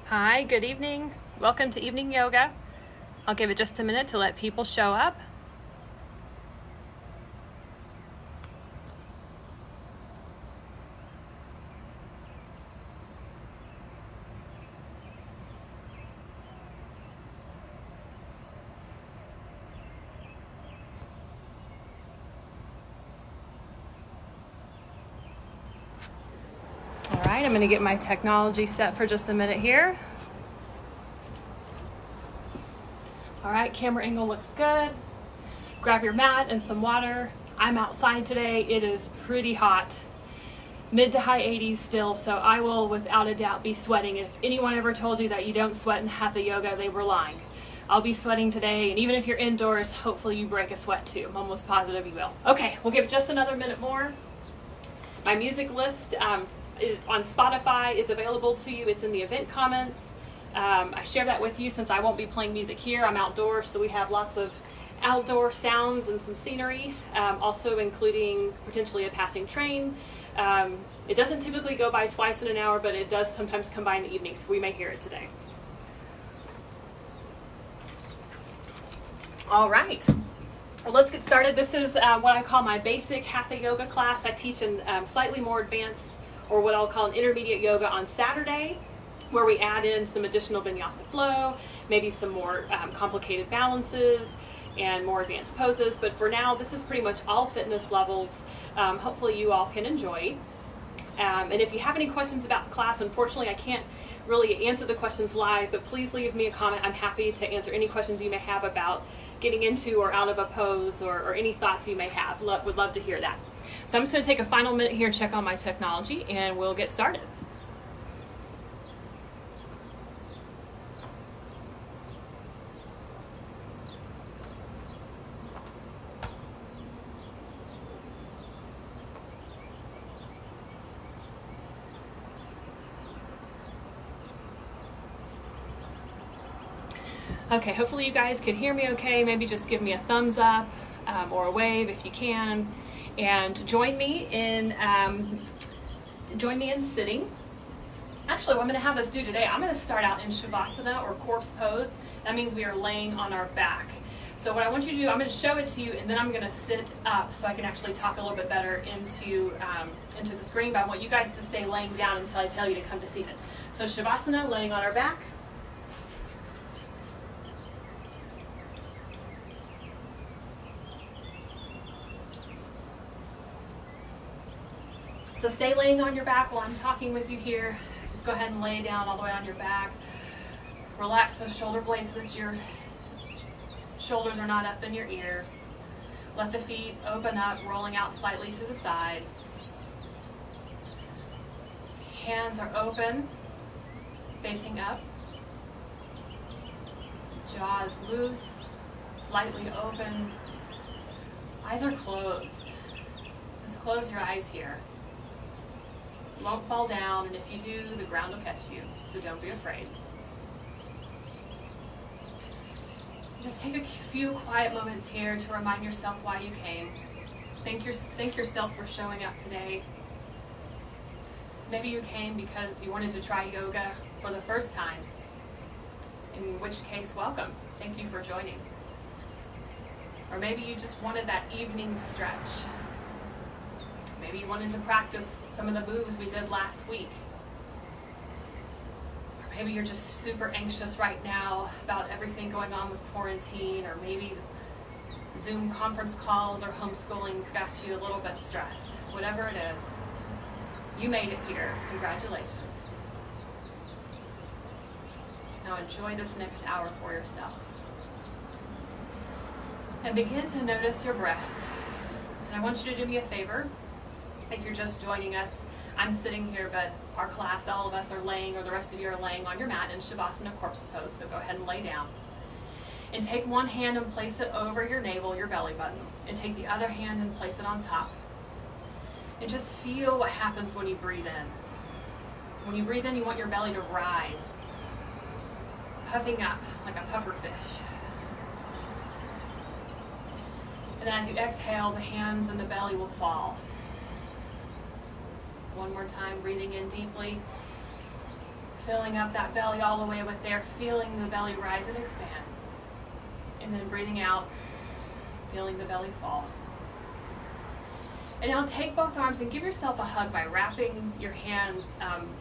Hi, good evening. Welcome to evening yoga. I'll give it just a minute to let people show up. All right, I'm going to get my technology set for just a minute here. All right, camera angle looks good. Grab your mat and some water. I'm outside today. It is pretty hot. Mid to high 80s still, so I will without a doubt be sweating. If anyone ever told you that you don't sweat in hatha yoga, they were lying. I'll be sweating today, and even if you're indoors, hopefully you break a sweat too. I'm almost positive you will. Okay, we'll give it just another minute more. My music list on Spotify is available to you. It's in the event comments. I share that with you since I won't be playing music here. I'm outdoors, so we have lots of outdoor sounds and some scenery, also including potentially a passing train. It doesn't typically go by twice in an hour, but it does sometimes come by in the evening, so we may hear it today. All right. Well, let's get started. This is what I call my basic hatha yoga class. I teach in slightly more advanced, or what I'll call an intermediate yoga on Saturday, where we add in some additional vinyasa flow, maybe some more complicated balances and more advanced poses. But for now, this is pretty much all fitness levels. Hopefully you all can enjoy. And if you have any questions about the class, unfortunately I can't really answer the questions live, but please leave me a comment. I'm happy to answer any questions you may have about getting into or out of a pose, or any thoughts you may have. Would love to hear that. So I'm just going to take a final minute here and check on my technology, and we'll get started. Okay, hopefully you guys can hear me okay. Maybe just give me a thumbs up or a wave if you can. And join me in sitting. Actually, what I'm going to have us do today, I'm going to start out in Shavasana, or corpse pose. That means we are laying on our back. So what I want you to do, I'm going to show it to you, and then I'm going to sit up so I can actually talk a little bit better into the screen. But I want you guys to stay laying down until I tell you to come to seated. So Shavasana, laying on our back. So stay laying on your back while I'm talking with you here. Just go ahead and lay down all the way on your back. Relax those shoulder blades so that your shoulders are not up in your ears. Let the feet open up, rolling out slightly to the side. Hands are open, facing up. Jaws loose, slightly open. Eyes are closed. Just close your eyes here. You won't fall down, and if you do, the ground will catch you, so don't be afraid. Just take a few quiet moments here to remind yourself why you came. Thank yourself for showing up today. Maybe you came because you wanted to try yoga for the first time, in which case, welcome. Thank you for joining. Or maybe you just wanted that evening stretch. Maybe you wanted to practice some of the moves we did last week. Or maybe you're just super anxious right now about everything going on with quarantine, or maybe Zoom conference calls or homeschooling's got you a little bit stressed. Whatever it is, you made it here. Congratulations. Now enjoy this next hour for yourself. And begin to notice your breath. And I want you to do me a favor. If you're just joining us, I'm sitting here, but our class, all of us are laying, or the rest of you are laying on your mat in Shavasana corpse pose, so go ahead and lay down. And take one hand and place it over your navel, your belly button, and take the other hand and place it on top. And just feel what happens when you breathe in. When you breathe in, you want your belly to rise, puffing up like a puffer fish. And then as you exhale, the hands and the belly will fall. One more time, breathing in deeply, Filling up that belly all the way with air, feeling the belly rise and expand. And then breathing out, feeling the belly fall. And now take both arms and give yourself a hug by wrapping your hands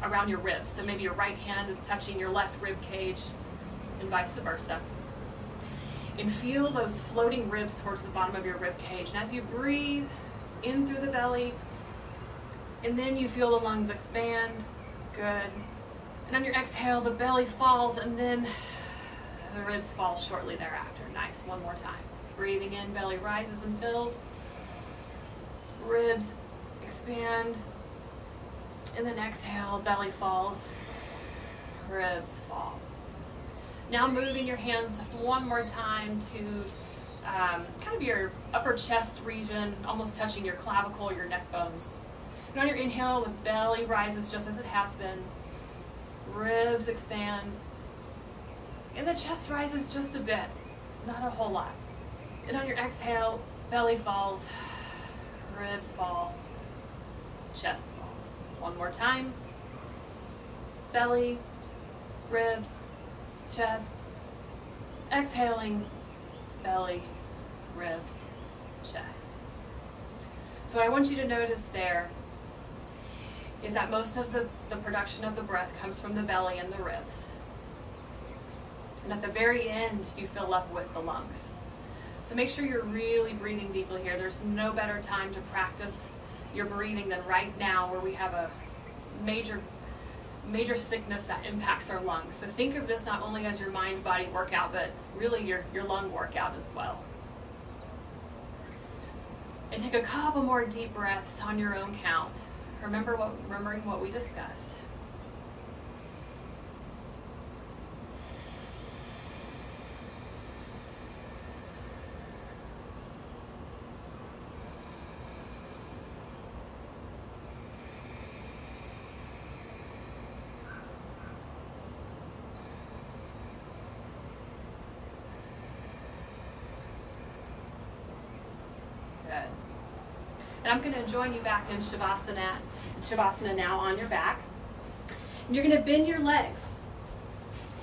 around your ribs. So maybe your right hand is touching your left rib cage and vice versa. And feel those floating ribs towards the bottom of your rib cage. And as you breathe in through the belly, and then you feel the lungs expand, good. And on your exhale, the belly falls, and then the ribs fall shortly thereafter. Nice, one more time. Breathing in, belly rises and fills. Ribs expand, and then exhale, belly falls, ribs fall. Now moving your hands one more time to kind of your upper chest region, almost touching your clavicle, your neck bones. And on your inhale, the belly rises just as it has been. Ribs expand, and the chest rises just a bit, not a whole lot. And on your exhale, belly falls, ribs fall, chest falls. One more time. Belly, ribs, chest. Exhaling, belly, ribs, chest. So what I want you to notice there is that most of the production of the breath comes from the belly and the ribs. And at the very end, you fill up with the lungs. So make sure you're really breathing deeply here. There's no better time to practice your breathing than right now, where we have a major sickness that impacts our lungs. So think of this not only as your mind-body workout, but really your lung workout as well. And take a couple more deep breaths on your own count. Remembering what we discussed. And I'm going to join you back in Shavasana now on your back. And you're going to bend your legs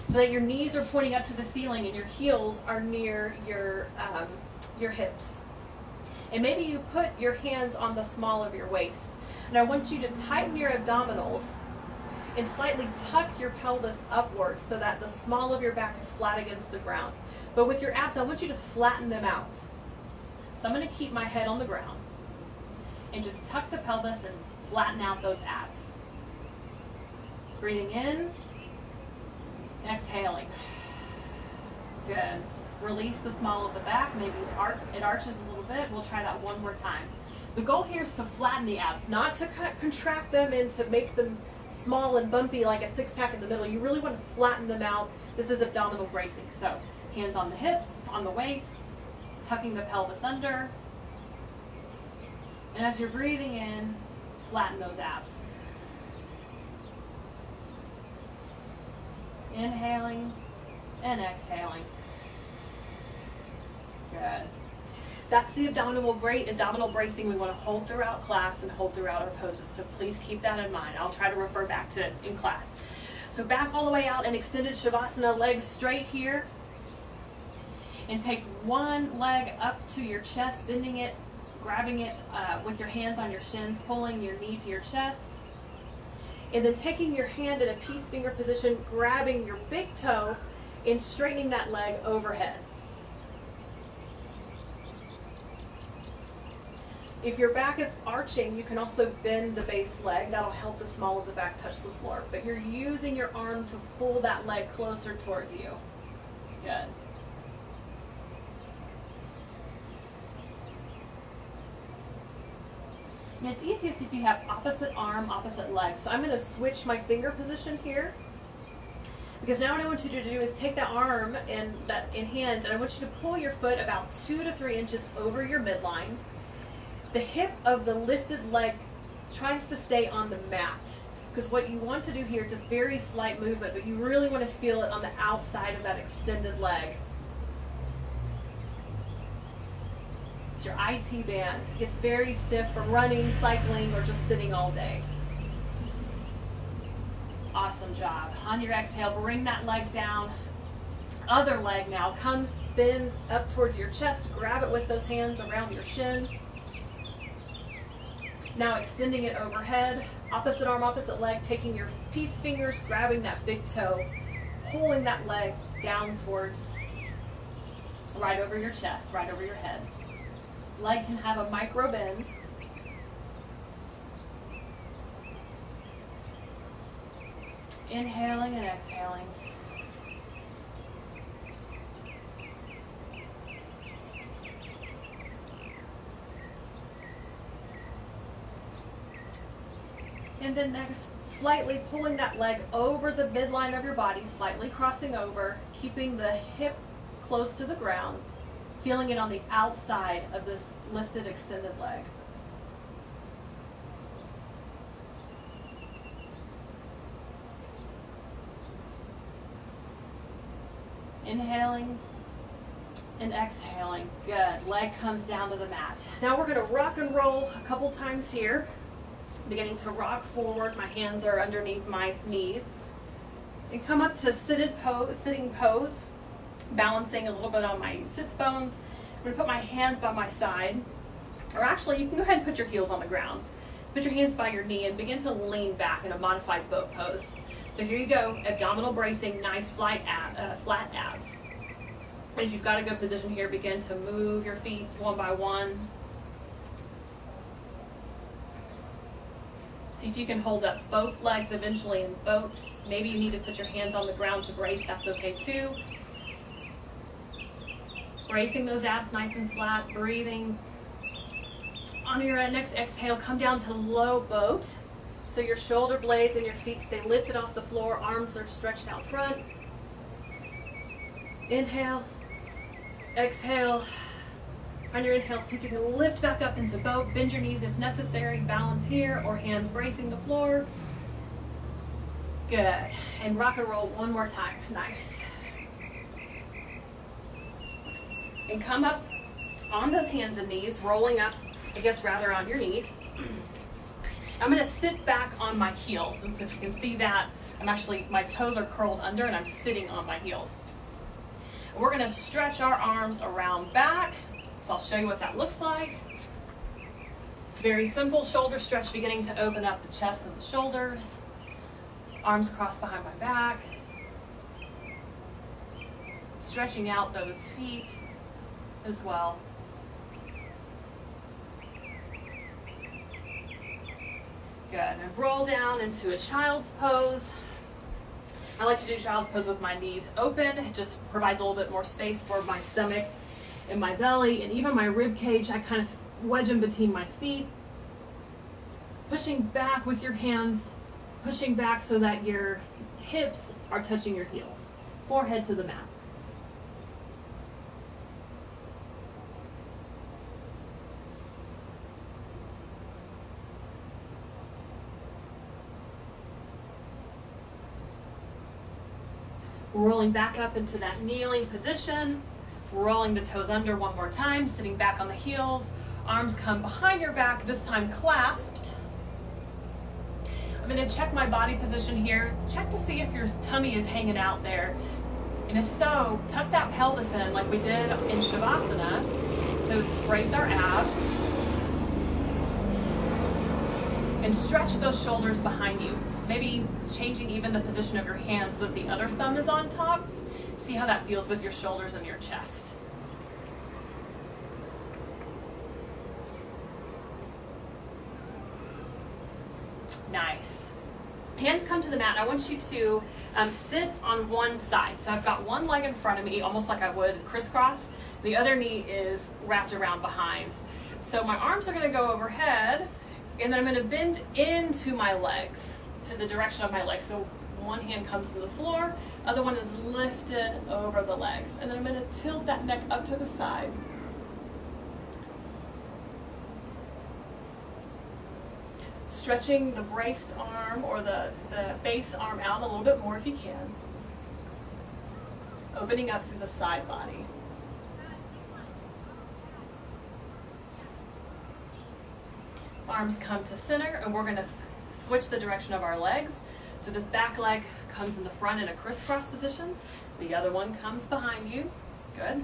so that your knees are pointing up to the ceiling and your heels are near your hips. And maybe you put your hands on the small of your waist. And I want you to tighten your abdominals and slightly tuck your pelvis upwards so that the small of your back is flat against the ground. But with your abs, I want you to flatten them out. So I'm going to keep my head on the ground and just tuck the pelvis and flatten out those abs. Breathing in, exhaling. Good. Release the small of the back, maybe it arches a little bit. We'll try that one more time. The goal here is to flatten the abs, not to contract them and to make them small and bumpy like a six-pack in the middle. You really want to flatten them out. This is abdominal bracing. So hands on the hips, on the waist, tucking the pelvis under. And as you're breathing in, flatten those abs. Inhaling and exhaling. Good. That's the abdominal bracing we want to hold throughout class and hold throughout our poses. So please keep that in mind. I'll try to refer back to it in class. So back all the way out in extended Shavasana, legs straight here. And take one leg up to your chest, bending it, grabbing it with your hands on your shins, pulling your knee to your chest. And then taking your hand in a peace finger position, grabbing your big toe and straightening that leg overhead. If your back is arching, you can also bend the base leg. That'll help the small of the back touch the floor. But you're using your arm to pull that leg closer towards you. Good. And it's easiest if you have opposite arm, opposite leg. So I'm going to switch my finger position here. Because now what I want you to do is take that arm in hands, and I want you to pull your foot about 2 to 3 inches over your midline. The hip of the lifted leg tries to stay on the mat. Because what you want to do here, it's a very slight movement, but you really want to feel it on the outside of that extended leg. It's your IT band. It gets very stiff from running, cycling, or just sitting all day. Awesome job. On your exhale, bring that leg down. Other leg now comes, bends up towards your chest. Grab it with those hands around your shin. Now extending it overhead. Opposite arm, opposite leg, taking your peace fingers, grabbing that big toe, pulling that leg down towards right over your chest, right over your head. Leg can have a micro bend. Inhaling and exhaling. And then next, slightly pulling that leg over the midline of your body, slightly crossing over, keeping the hip close to the ground, feeling it on the outside of this lifted, extended leg. Inhaling and exhaling. Good. Leg comes down to the mat. Now we're going to rock and roll a couple times here. Beginning to rock forward. My hands are underneath my knees. And come up to sitting pose, balancing a little bit on my sits bones. I'm going to put my hands by my side. Or actually, you can go ahead and put your heels on the ground. Put your hands by your knee and begin to lean back in a modified boat pose. So here you go, abdominal bracing, nice flat abs. And if you've got a good position here, begin to move your feet one by one. See if you can hold up both legs eventually in boat. Maybe you need to put your hands on the ground to brace, that's okay too. Bracing those abs nice and flat, breathing. On your next exhale, come down to low boat. So your shoulder blades and your feet stay lifted off the floor, arms are stretched out front. Inhale, exhale. On your inhale, see if you can lift back up into boat, bend your knees if necessary, balance here, or hands bracing the floor. Good. And rock and roll one more time. Nice. And come up on those hands and knees, rolling up, rather on your knees. I'm going to sit back on my heels, and so if you can see that, my toes are curled under and I'm sitting on my heels. And we're going to stretch our arms around back, so I'll show you what that looks like. Very simple shoulder stretch, beginning to open up the chest and the shoulders. Arms crossed behind my back. Stretching out those feet as well. Good, and roll down into a child's pose. I like to do child's pose with my knees open. It just provides a little bit more space for my stomach and my belly, and even my rib cage. I kind of wedge in between my feet. Pushing back with your hands, pushing back so that your hips are touching your heels. Forehead to the mat. Rolling back up into that kneeling position, rolling the toes under one more time, sitting back on the heels, arms come behind your back, this time clasped. I'm going to check my body position here, check to see if your tummy is hanging out there, and if so, tuck that pelvis in like we did in Shavasana to brace our abs, and stretch those shoulders behind you. Maybe changing even the position of your hands so that the other thumb is on top. See how that feels with your shoulders and your chest. Nice. Hands come to the mat. I want you to sit on one side. So I've got one leg in front of me, almost like I would crisscross. The other knee is wrapped around behind. So my arms are going to go overhead, and then I'm going to bend into my legs, to the direction of my legs. So one hand comes to the floor, other one is lifted over the legs. And then I'm going to tilt that neck up to the side. Stretching the braced arm or the base arm out a little bit more if you can. Opening up through the side body. Arms come to center, and we're going to switch the direction of our legs. So this back leg comes in the front in a crisscross position. The other one comes behind you. Good.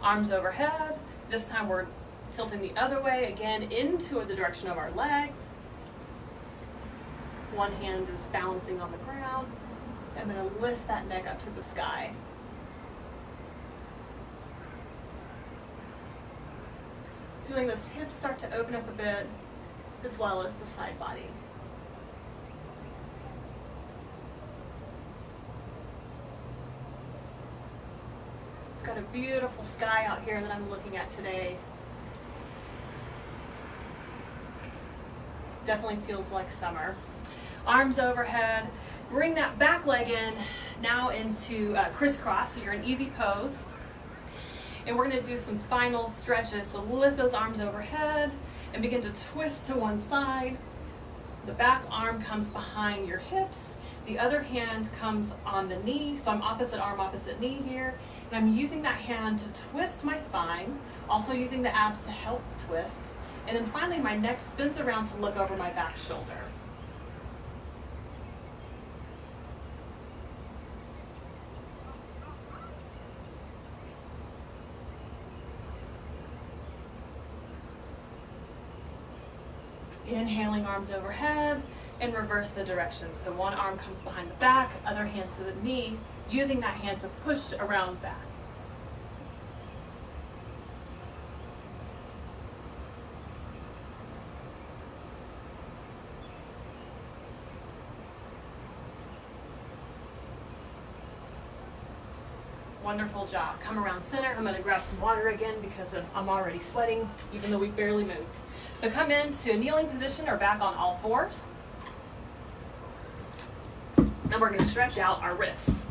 Arms overhead. This time we're tilting the other way, again, into the direction of our legs. One hand is balancing on the ground. I'm going to lift that neck up to the sky. Feeling those hips start to open up a bit, as well as the side body. Got a beautiful sky out here that I'm looking at today. Definitely feels like summer. Arms overhead. Bring that back leg in now into crisscross, so you're in easy pose. And we're going to do some spinal stretches. So lift those arms overhead and begin to twist to one side. The back arm comes behind your hips. The other hand comes on the knee. So I'm opposite arm, opposite knee here. And I'm using that hand to twist my spine, also using the abs to help twist. And then finally my neck spins around to look over my back shoulder. Inhaling, arms overhead, and reverse the direction. So one arm comes behind the back, other hand to the knee, using that hand to push around back. Wonderful job. Come around center. I'm going to grab some water again because I'm already sweating, even though we've barely moved. So come into a kneeling position or back on all fours. And we're going to stretch out our wrists.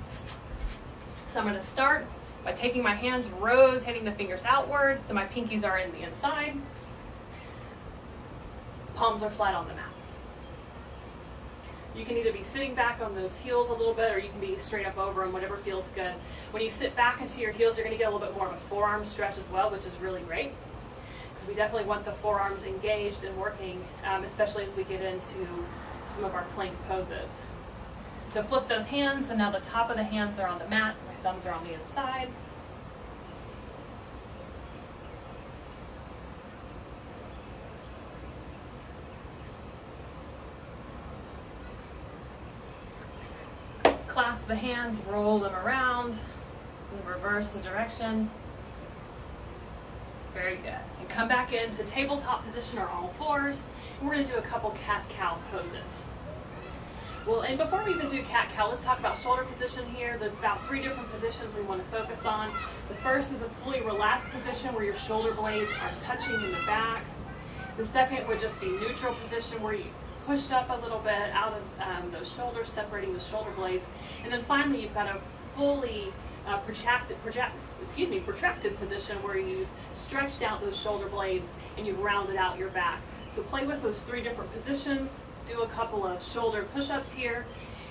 So I'm going to start by taking my hands, rotating the fingers outwards so my pinkies are in the inside. Palms are flat on the mat. You can either be sitting back on those heels a little bit, or you can be straight up over them, whatever feels good. When you sit back into your heels, you're going to get a little bit more of a forearm stretch as well, which is really great. Because we definitely want the forearms engaged and working, especially as we get into some of our plank poses. So flip those hands, so now the top of the hands are on the mat, my thumbs are on the inside. Clasp the hands, roll them around, and reverse the direction. Very good. And come back into tabletop position or all fours. And we're going to do a couple cat-cow poses. Well, and before we even do cat-cow, let's talk about shoulder position here. There's about 3 different positions we want to focus on. The first is a fully relaxed position where your shoulder blades are touching in the back. The second would just be neutral position where you pushed up a little bit out of those shoulders, separating the shoulder blades. And then finally, you've got a fully protracted position where you've stretched out those shoulder blades and you've rounded out your back. So play with those 3 different positions, do a couple of shoulder push-ups here,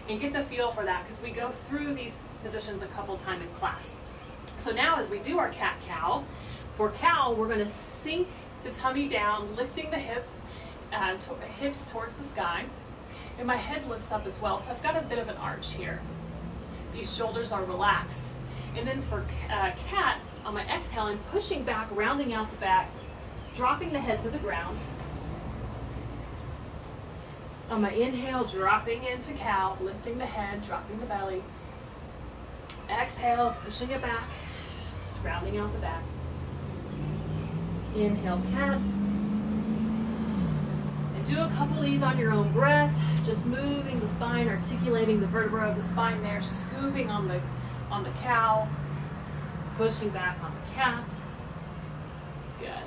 and get the feel for that because we go through these positions a couple times in class. So now as we do our cat-cow, for cow, we're going to sink the tummy down, lifting the hips towards the sky, and my head lifts up as well, so I've got a bit of an arch here. These shoulders are relaxed. And then for cat, on my exhale, I'm pushing back, rounding out the back, dropping the head to the ground. On my inhale, dropping into cow, lifting the head, dropping the belly. Exhale, pushing it back, just rounding out the back. Inhale, cat. And do a couple of these on your own breath, just moving the spine, articulating the vertebra of the spine there, scooping on the cow, pushing back on the cat. Good.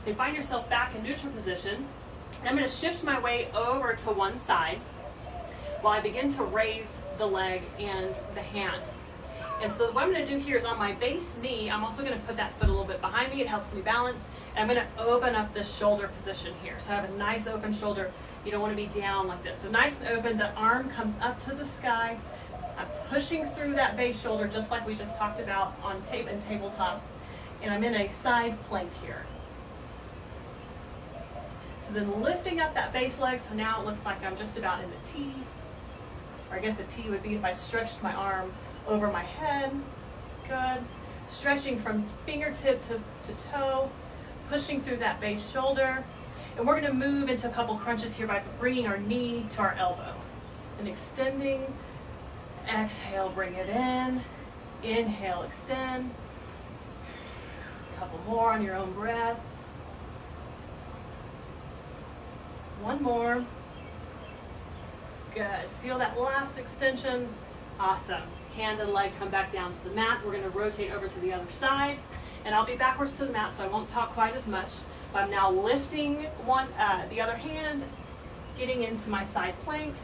And find yourself back in neutral position. And I'm going to shift my way over to one side while I begin to raise the leg and the hand. And so what I'm going to do here is on my base knee, I'm also going to put that foot a little bit behind me. It helps me balance. And I'm going to open up the shoulder position here. So I have a nice open shoulder. You don't want to be down like this. So nice and open, the arm comes up to the sky. I'm pushing through that base shoulder just like we just talked about on tape and tabletop. And I'm in a side plank here. So then lifting up that base leg, so now it looks like I'm just about in the T. Or I guess the T would be if I stretched my arm over my head. Good. Stretching from fingertip to toe, pushing through that base shoulder. And we're going to move into a couple crunches here by bringing our knee to our elbow. And extending. Exhale, bring it in. Inhale, extend. A couple more on your own breath. One more. Good. Feel that last extension. Awesome. Hand and leg come back down to the mat. We're going to rotate over to the other side. And I'll be backwards to the mat, so I won't talk quite as much. But I'm now lifting the other hand, getting into my side plank,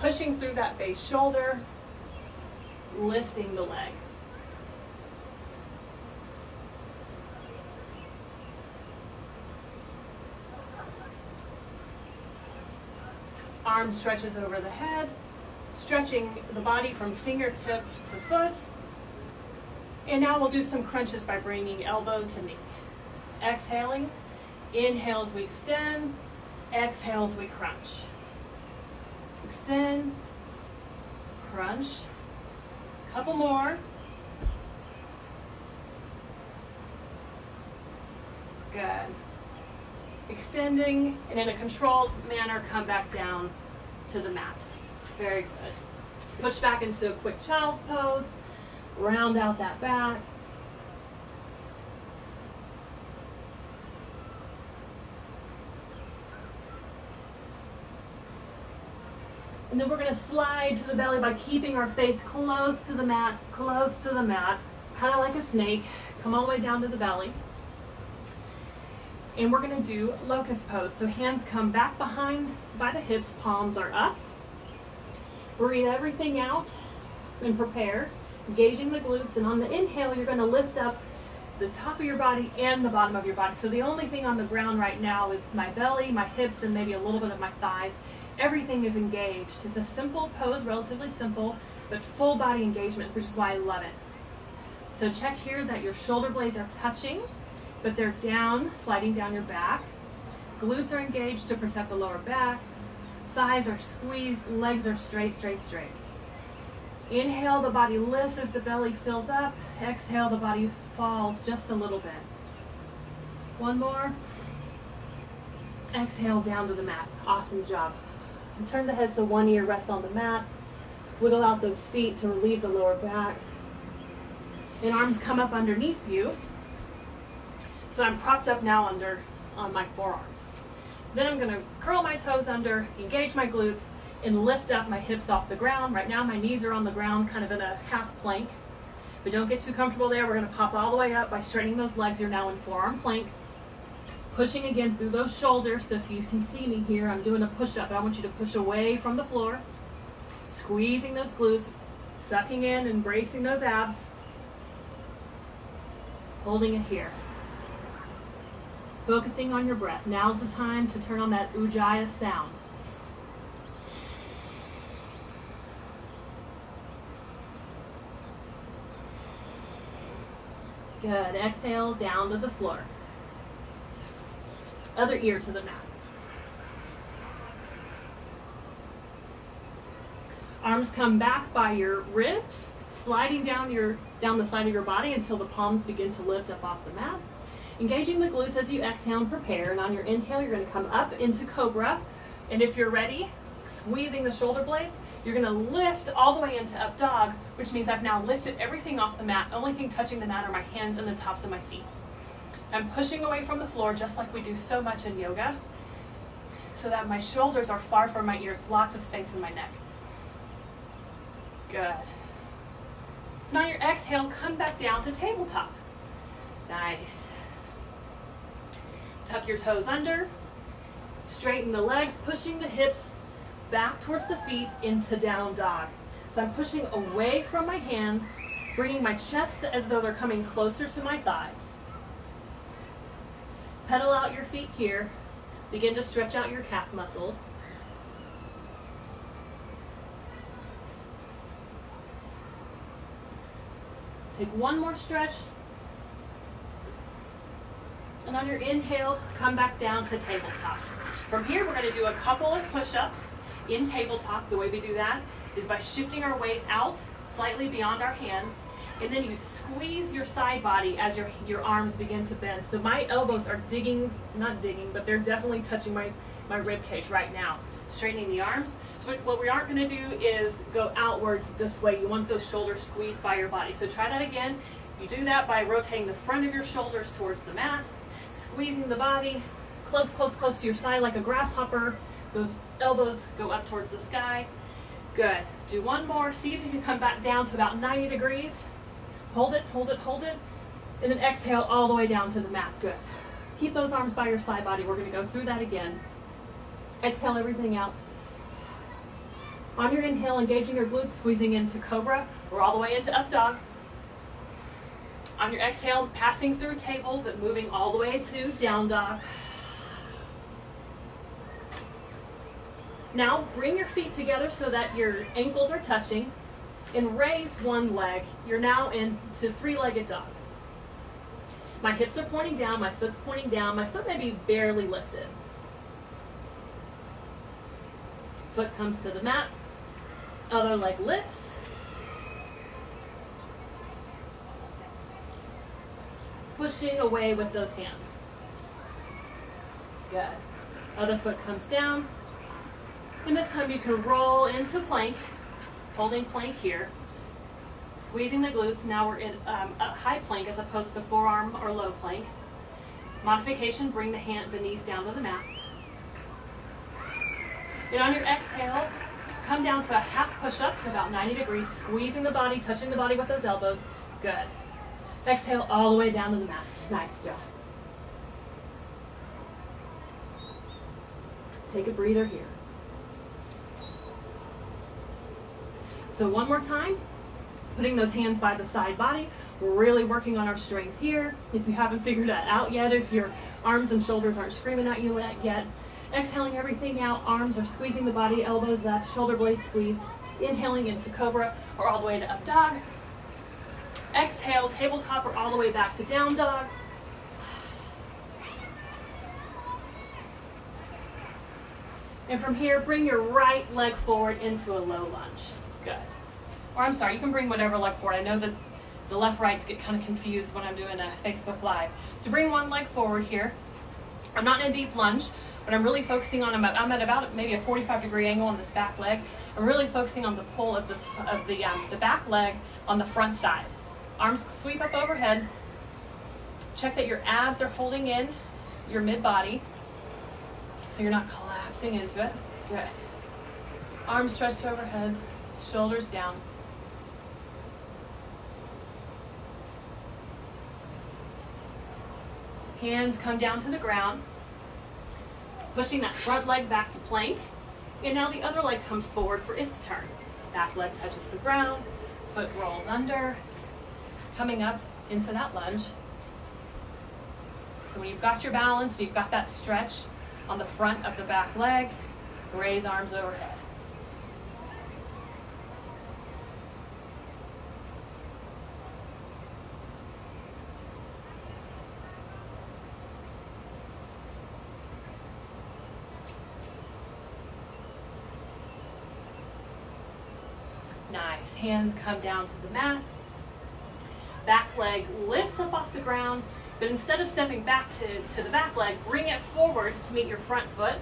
pushing through that base shoulder, lifting the leg. Arm stretches over the head, stretching the body from fingertip to foot. And now we'll do some crunches by bringing elbow to knee. Exhaling, inhale as we extend, exhale as we crunch. Extend, crunch, couple more. Good. Extending, and in a controlled manner, come back down to the mat. Very good. Push back into a quick child's pose. Round out that back. And then we're going to slide to the belly by keeping our face close to the mat, kind of like a snake. Come all the way down to the belly. And we're going to do locust pose. So hands come back behind by the hips, palms are up. Breathe everything out and prepare, engaging the glutes. And on the inhale, you're going to lift up the top of your body and the bottom of your body. So the only thing on the ground right now is my belly, my hips, and maybe a little bit of my thighs. Everything is engaged. It's a simple pose, relatively simple, but full body engagement, which is why I love it. So check here that your shoulder blades are touching, but they're down, sliding down your back. Glutes are engaged to protect the lower back. Thighs are squeezed, legs are straight, straight, straight. Inhale, the body lifts as the belly fills up. Exhale, the body falls just a little bit. One more. Exhale, down to the mat. Awesome job. And turn the head so one ear rests on the mat. Wiggle out those feet to relieve the lower back. And arms come up underneath you. So I'm propped up now on my forearms. Then I'm going to curl my toes under, engage my glutes, and lift up my hips off the ground. Right now my knees are on the ground, kind of in a half plank. But don't get too comfortable there. We're going to pop all the way up by straightening those legs. You're now in forearm plank. Pushing again through those shoulders. So if you can see me here, I'm doing a push-up. I want you to push away from the floor. Squeezing those glutes, sucking in, embracing those abs. Holding it here. Focusing on your breath. Now's the time to turn on that Ujjayi sound. Good. Exhale, down to the floor. Other ear to the mat. Arms come back by your ribs, sliding down the side of your body until the palms begin to lift up off the mat. Engaging the glutes as you exhale and prepare. And on your inhale, you're going to come up into Cobra. And if you're ready, squeezing the shoulder blades, you're going to lift all the way into Up Dog, which means I've now lifted everything off the mat. Only thing touching the mat are my hands and the tops of my feet. I'm pushing away from the floor just like we do so much in yoga, so that my shoulders are far from my ears, lots of space in my neck. Good. Now on your exhale, come back down to tabletop. Nice. Tuck your toes under, straighten the legs, pushing the hips back towards the feet into down dog. So I'm pushing away from my hands, bringing my chest as though they're coming closer to my thighs. Pedal out your feet here. Begin to stretch out your calf muscles. Take one more stretch. And on your inhale, come back down to tabletop. From here, we're going to do a couple of push-ups in tabletop. The way we do that is by shifting our weight out slightly beyond our hands, and then you squeeze your side body as your arms begin to bend. So my elbows are not digging, but they're definitely touching my rib cage right now. Straightening the arms. So what we aren't going to do is go outwards this way. You want those shoulders squeezed by your body. So try that again. You do that by rotating the front of your shoulders towards the mat, squeezing the body close, close, close to your side like a grasshopper. Those elbows go up towards the sky. Good. Do one more. See if you can come back down to about 90 degrees. Hold it, hold it, hold it. And then exhale all the way down to the mat. Good. Keep those arms by your side body. We're going to go through that again. Exhale everything out. On your inhale, engaging your glutes, squeezing into cobra. We're all the way into up dog. On your exhale, passing through table, but moving all the way to down dog. Now bring your feet together so that your ankles are touching, and raise one leg. You're now into three-legged dog. My hips are pointing down, my foot's pointing down, my foot may be barely lifted. Foot comes to the mat, other leg lifts. Pushing away with those hands. Good. Other foot comes down. And this time you can roll into plank, holding plank here. Squeezing the glutes. Now we're in a high plank as opposed to forearm or low plank. Modification, bring the knees down to the mat. And on your exhale, come down to a half push-up, so about 90 degrees, squeezing the body, touching the body with those elbows. Good. Exhale all the way down to the mat. Nice job. Take a breather here. So one more time, putting those hands by the side body. We're really working on our strength here. If you haven't figured that out yet, if your arms and shoulders aren't screaming at you yet, exhaling everything out, arms are squeezing the body, elbows up, shoulder blades squeezed. Inhaling into cobra or all the way to up dog. Exhale, tabletop or all the way back to down dog. And from here, bring your right leg forward into a low lunge. Good. Or I'm sorry, you can bring whatever leg forward. I know that the left rights get kind of confused when I'm doing a Facebook Live. So bring one leg forward here. I'm not in a deep lunge, but I'm really focusing on, I'm at about maybe a 45-degree angle on this back leg. I'm really focusing on the pull of the back leg on the front side. Arms sweep up overhead. Check that your abs are holding in your mid-body so you're not collapsing into it. Good. Arms stretched overhead, shoulders down. Hands come down to the ground. Pushing that front leg back to plank. And now the other leg comes forward for its turn. Back leg touches the ground, foot rolls under, coming up into that lunge. So when you've got your balance, you've got that stretch on the front of the back leg, raise arms overhead. Nice. Hands come down to the mat. Back leg lifts up off the ground, but instead of stepping back to the back leg, bring it forward to meet your front foot.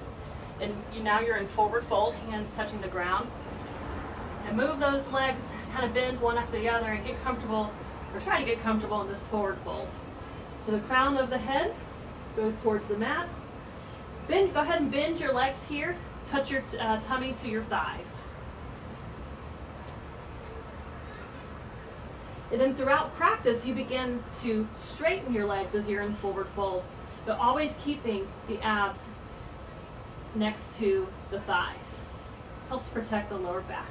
And now you're in forward fold, hands touching the ground. And move those legs, kind of bend one after the other and get comfortable, or try to get comfortable in this forward fold. So the crown of the head goes towards the mat. Go ahead and bend your legs here. Touch your tummy to your thighs. And then throughout practice, you begin to straighten your legs as you're in forward fold, but always keeping the abs next to the thighs. Helps protect the lower back.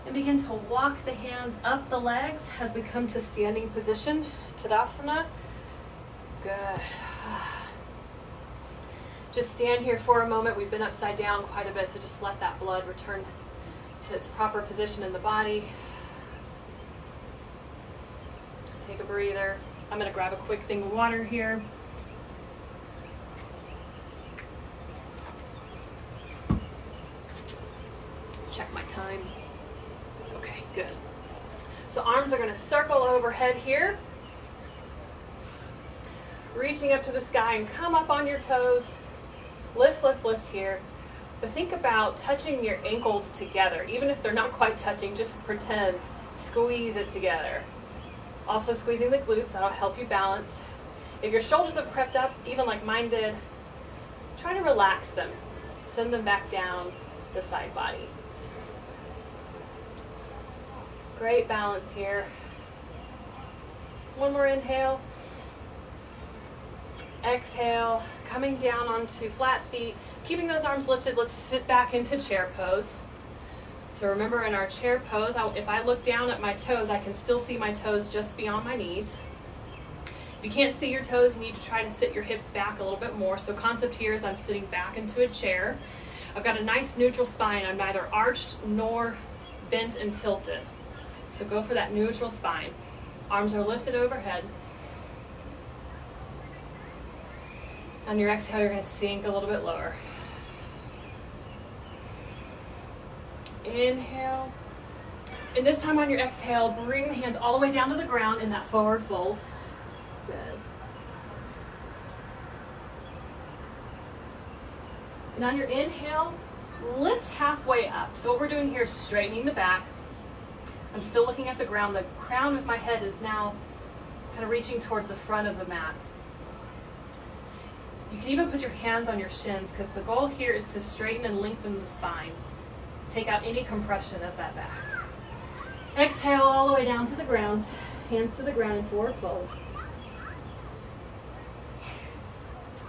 And begin to walk the hands up the legs as we come to standing position, Tadasana. Good. Just stand here for a moment. We've been upside down quite a bit, so just let that blood return to its proper position in the body. take a breather. I'm gonna grab a quick thing of water here. Check my time. Okay, good. So arms are gonna circle overhead here. Reaching up to the sky and come up on your toes. Lift, lift, lift here. But think about touching your ankles together. Even if they're not quite touching, just pretend. Squeeze it together. Also squeezing the glutes, that'll help you balance. If your shoulders have crept up, even like mine did, try to relax them. Send them back down the side body. Great balance here. One more inhale. Exhale, coming down onto flat feet, keeping those arms lifted. Let's sit back into chair pose. So remember, in our chair pose, if I look down at my toes, I can still see my toes just beyond my knees. If you can't see your toes, you need to try to sit your hips back a little bit more. So concept here is I'm sitting back into a chair. I've got a nice neutral spine. I'm neither arched nor bent and tilted. So go for that neutral spine. Arms are lifted overhead. On your exhale, you're going to sink a little bit lower. Inhale. And this time on your exhale, bring the hands all the way down to the ground in that forward fold. Good. And on your inhale, lift halfway up. So what we're doing here is straightening the back. I'm still looking at the ground. The crown of my head is now kind of reaching towards the front of the mat. You can even put your hands on your shins because the goal here is to straighten and lengthen the spine. Take out any compression of that back. Exhale all the way down to the ground. Hands to the ground in forward fold.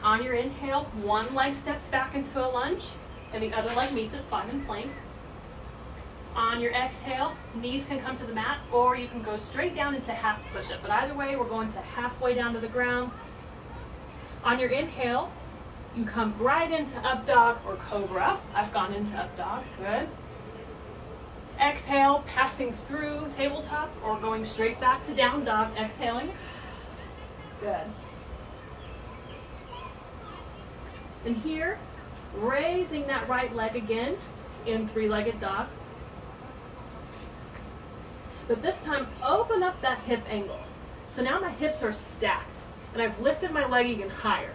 On your inhale, one leg steps back into a lunge and the other leg meets it, so I'm in plank. On your exhale, knees can come to the mat or you can go straight down into half push-up. But either way, we're going to halfway down to the ground. On your inhale, you come right into up dog or cobra. I've gone into up dog, good. Exhale, passing through tabletop or going straight back to down dog, exhaling. Good. And here, raising that right leg again in three-legged dog. But this time, open up that hip angle. So now my hips are stacked. And I've lifted my leg even higher.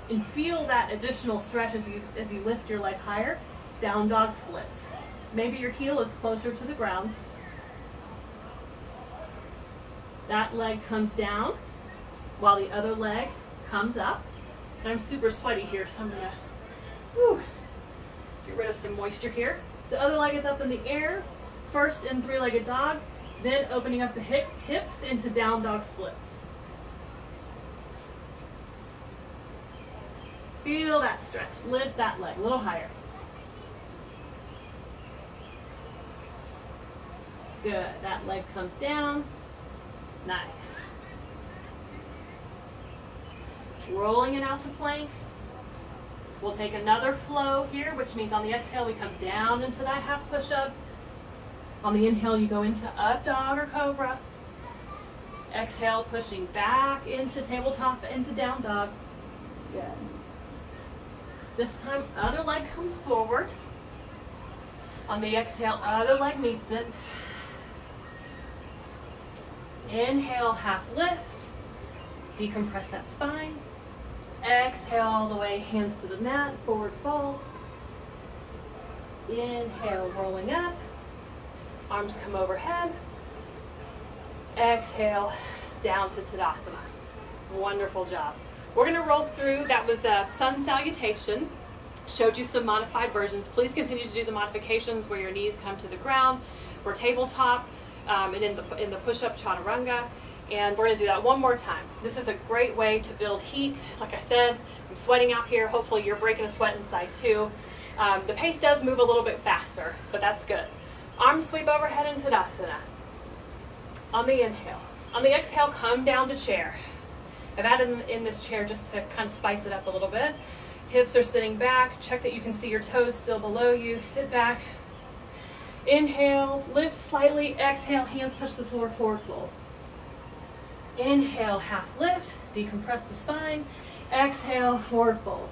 And feel that additional stretch as you lift your leg higher. Down dog splits. Maybe your heel is closer to the ground. That leg comes down while the other leg comes up. And I'm super sweaty here, so I'm gonna get rid of some moisture here. So other leg is up in the air. First in three-legged dog. Then opening up the hips into down dog splits. Feel that stretch. Lift that leg a little higher. Good. That leg comes down. Nice. Rolling it out to plank. We'll take another flow here, which means on the exhale we come down into that half push-up. On the inhale, you go into up dog or cobra. Exhale, pushing back into tabletop, into down dog. Good. This time, other leg comes forward. On the exhale, other leg meets it. Inhale, half lift. Decompress that spine. Exhale all the way, hands to the mat, forward fold. Inhale, rolling up. Arms come overhead. Exhale, down to Tadasana. Wonderful job. We're going to roll through. That was a sun salutation. Showed you some modified versions. Please continue to do the modifications where your knees come to the ground for tabletop and in the push-up chaturanga. And we're going to do that one more time. This is a great way to build heat. Like I said, I'm sweating out here. Hopefully you're breaking a sweat inside too. The pace does move a little bit faster, but that's good. Arms sweep overhead in Tadasana. On the inhale. On the exhale, come down to chair. I've added in this chair just to kind of spice it up a little bit. Hips are sitting back. Check that you can see your toes still below you. Sit back. Inhale, lift slightly. Exhale, hands touch the floor, forward fold. Inhale, half lift, decompress the spine. Exhale, forward fold.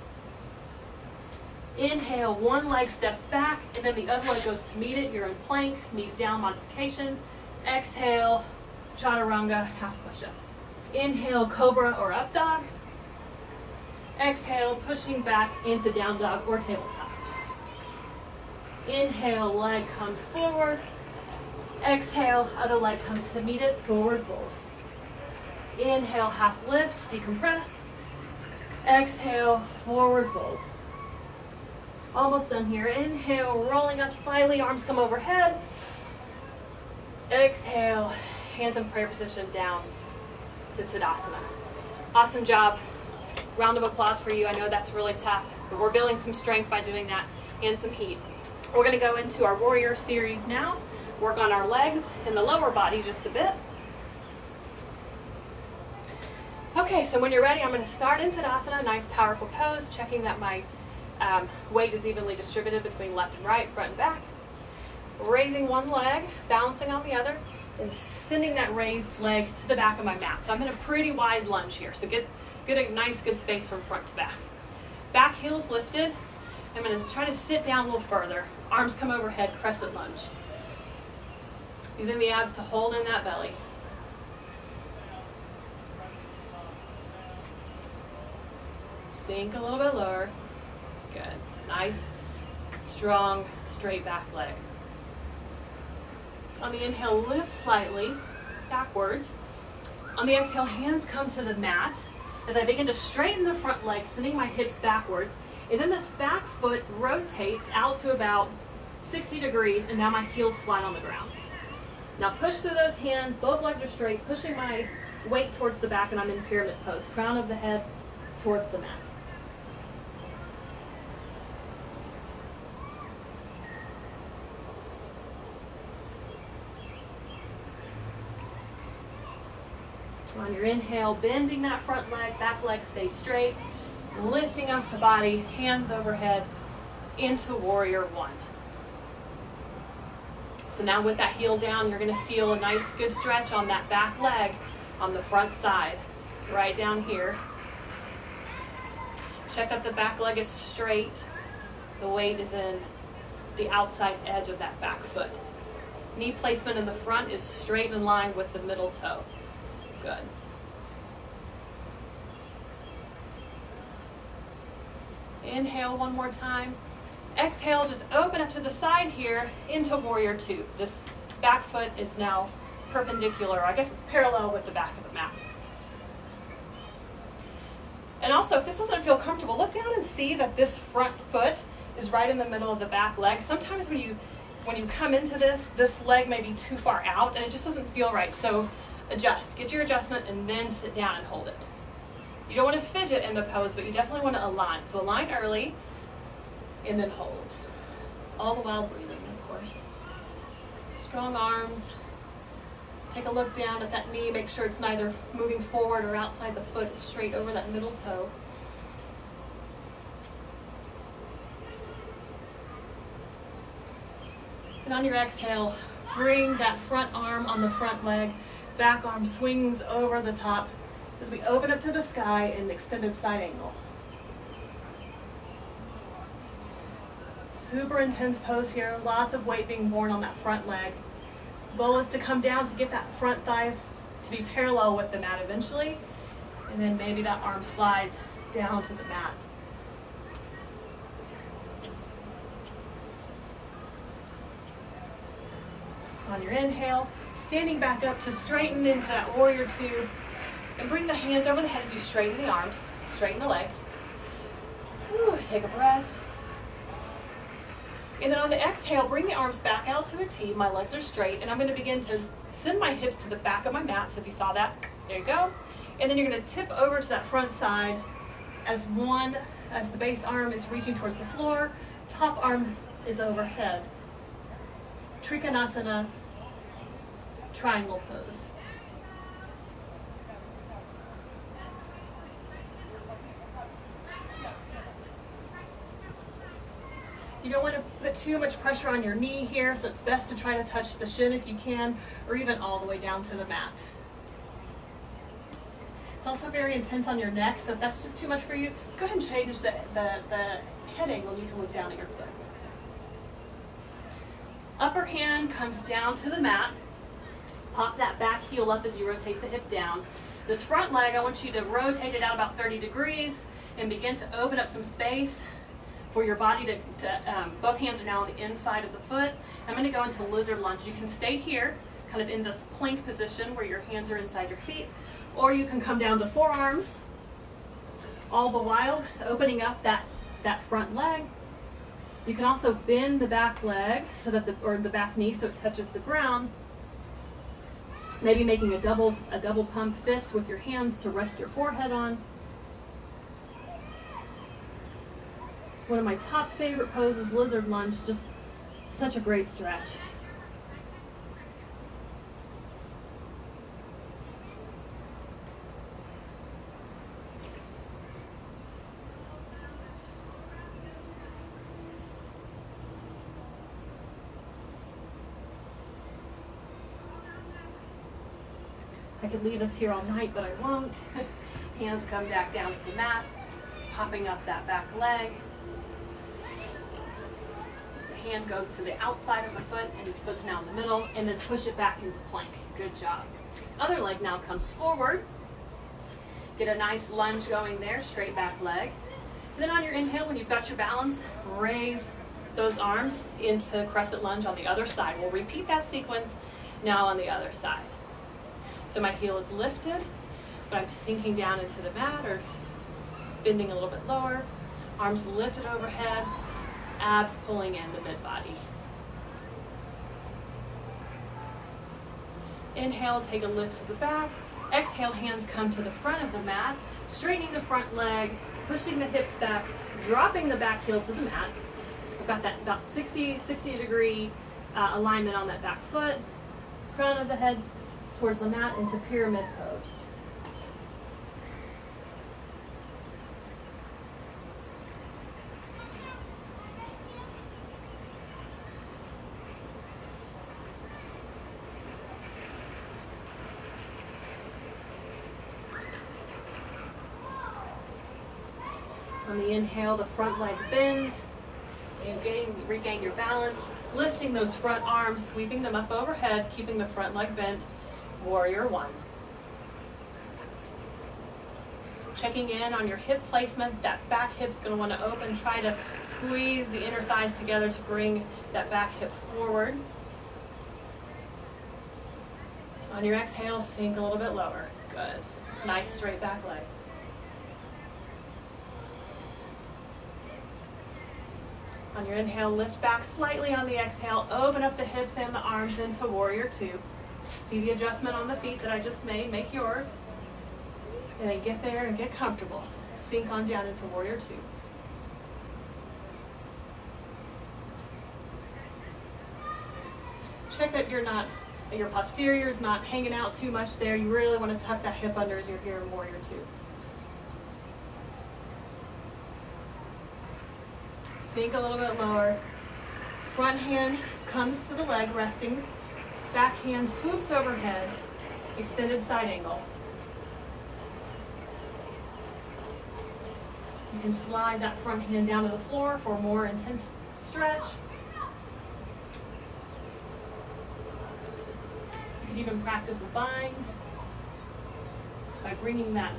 Inhale, one leg steps back, and then the other leg goes to meet it. You're in plank, knees down modification. Exhale, chaturanga, half push-up. Inhale, cobra or up dog. Exhale, pushing back into down dog or tabletop. Inhale, leg comes forward. Exhale, other leg comes to meet it, forward fold. Inhale, half lift, decompress. Exhale, forward fold. Almost done here. Inhale, rolling up slightly, arms come overhead. Exhale, hands in prayer position down to Tadasana. Awesome job. Round of applause for you. I know that's really tough, but we're building some strength by doing that and some heat. We're going to go into our warrior series now. Work on our legs and the lower body just a bit. Okay, so when you're ready, I'm going to start in Tadasana, nice powerful pose, checking that my weight is evenly distributed between left and right, front and back. Raising one leg, balancing on the other, and sending that raised leg to the back of my mat. So I'm in a pretty wide lunge here, so get a nice good space from front to back. Back heels lifted. I'm going to try to sit down a little further. Arms come overhead, crescent lunge. Using the abs to hold in that belly. Sink a little bit lower. Good. Nice, strong, straight back leg. On the inhale, lift slightly backwards. On the exhale, hands come to the mat as I begin to straighten the front leg, sending my hips backwards. And then this back foot rotates out to about 60 degrees, and now my heel's flat on the ground. Now push through those hands, both legs are straight, pushing my weight towards the back, and I'm in pyramid pose. Crown of the head towards the mat. On your inhale, bending that front leg, back leg stays straight, lifting up the body, hands overhead into warrior one. So now with that heel down, you're going to feel a nice good stretch on that back leg on the front side, right down here. Check that the back leg is straight. The weight is in the outside edge of that back foot. Knee placement in the front is straight in line with the middle toe. Good. Inhale one more time. Exhale, just open up to the side here into warrior two. This back foot is now perpendicular. I guess it's parallel with the back of the mat. And also, if this doesn't feel comfortable, look down and see that this front foot is right in the middle of the back leg. Sometimes when you come into this leg may be too far out and it just doesn't feel right. So adjust, get your adjustment, and then sit down and hold it. You don't want to fidget in the pose, but you definitely want to align. So align early, and then hold. All the while breathing, of course. Strong arms. Take a look down at that knee. Make sure it's neither moving forward or outside the foot. It's straight over that middle toe. And on your exhale, bring that front arm on the front leg. Back arm swings over the top as we open up to the sky in extended side angle. Super intense pose here. Lots of weight being borne on that front leg. Goal is to come down to get that front thigh to be parallel with the mat eventually. And then maybe that arm slides down to the mat. So on your inhale, standing back up to straighten into that warrior two, and bring the hands over the head as you straighten the arms, straighten the legs. Whew, take a breath. And then on the exhale, bring the arms back out to a T. My legs are straight, and I'm going to begin to send my hips to the back of my mat. So if you saw that, there you go. And then you're going to tip over to that front side as the base arm is reaching towards the floor, top arm is overhead. Trikonasana, triangle pose. You don't want to put too much pressure on your knee here, so it's best to try to touch the shin if you can, or even all the way down to the mat. It's also very intense on your neck, so if that's just too much for you, go ahead and change the head angle. You can look down at your foot. Upper hand comes down to the mat. Pop that back heel up as you rotate the hip down. This front leg, I want you to rotate it out about 30 degrees and begin to open up some space for your body to both hands are now on the inside of the foot. I'm going to go into lizard lunge. You can stay here, kind of in this plank position where your hands are inside your feet, or you can come down to forearms, all the while opening up that front leg. You can also bend the back leg so that the back knee so it touches the ground. Maybe making a double pump fist with your hands to rest your forehead on. One of my top favorite poses, lizard lunge, just such a great stretch. I could leave us here all night, but I won't. Hands come back down to the mat, popping up that back leg. The hand goes to the outside of the foot, and the foot's now in the middle, and then push it back into plank. Good job. Other leg now comes forward. Get a nice lunge going there, straight back leg. And then on your inhale, when you've got your balance, raise those arms into crescent lunge on the other side. We'll repeat that sequence now on the other side. So my heel is lifted, but I'm sinking down into the mat or bending a little bit lower. Arms lifted overhead, abs pulling in the mid-body. Inhale, take a lift to the back. Exhale, hands come to the front of the mat, straightening the front leg, pushing the hips back, dropping the back heel to the mat. I've got that about 60 degree alignment on that back foot, crown of the head towards the mat into pyramid pose. On the inhale, the front leg bends. So you regain your balance, lifting those front arms, sweeping them up overhead, keeping the front leg bent. Warrior one. Checking in on your hip placement. That back hip's going to want to open. Try to squeeze the inner thighs together to bring that back hip forward. On your exhale, sink a little bit lower. Good. Nice straight back leg. On your inhale, lift back slightly. On the exhale, open up the hips and the arms into warrior two. See the adjustment on the feet that I just made, make yours. And then get there and get comfortable. Sink on down into warrior two. Check that your posterior is not hanging out too much there. You really want to tuck that hip under as you're here in warrior two. Sink a little bit lower. Front hand comes to the leg, resting. Back hand swoops overhead, extended side angle. You can slide that front hand down to the floor for a more intense stretch. You can even practice a bind by bringing that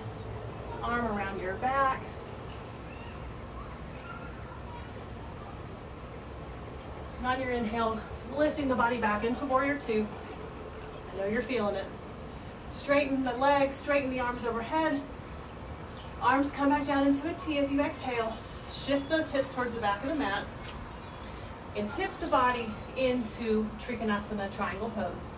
arm around your back. And on your inhale, lifting the body back into warrior two. I know you're feeling it. Straighten the legs, straighten the arms overhead. Arms come back down into a T as you exhale. Shift those hips towards the back of the mat. And tip the body into Trikonasana triangle pose.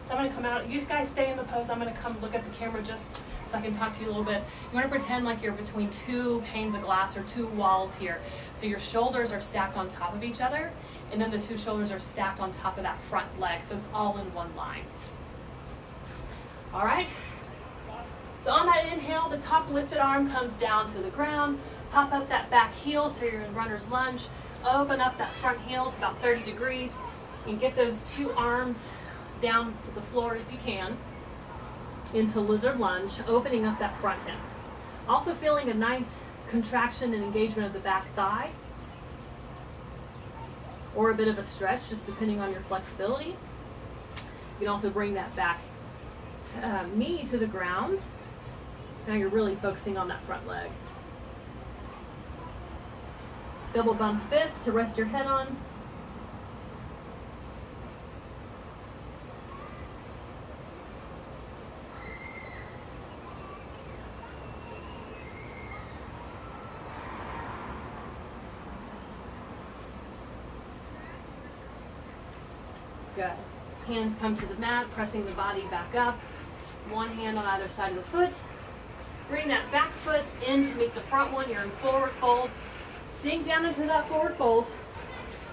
So I'm going to come out. You guys stay in the pose. I'm going to come look at the camera just So I can talk to you a little bit. You want to pretend like you're between two panes of glass or two walls here. So your shoulders are stacked on top of each other, and then the two shoulders are stacked on top of that front leg, so it's all in one line. All right? So on that inhale, the top lifted arm comes down to the ground. Pop up that back heel so you're in runner's lunge. Open up that front heel to about 30 degrees. And get those two arms down to the floor if you can. Into lizard lunge, opening up that front hip. Also feeling a nice contraction and engagement of the back thigh. Or a bit of a stretch, just depending on your flexibility. You can also bring that back knee to the ground. Now you're really focusing on that front leg. Double bump fist to rest your head on. Good. Hands come to the mat, pressing the body back up. One hand on either side of the foot. Bring that back foot in to meet the front one. You're in forward fold. Sink down into that forward fold.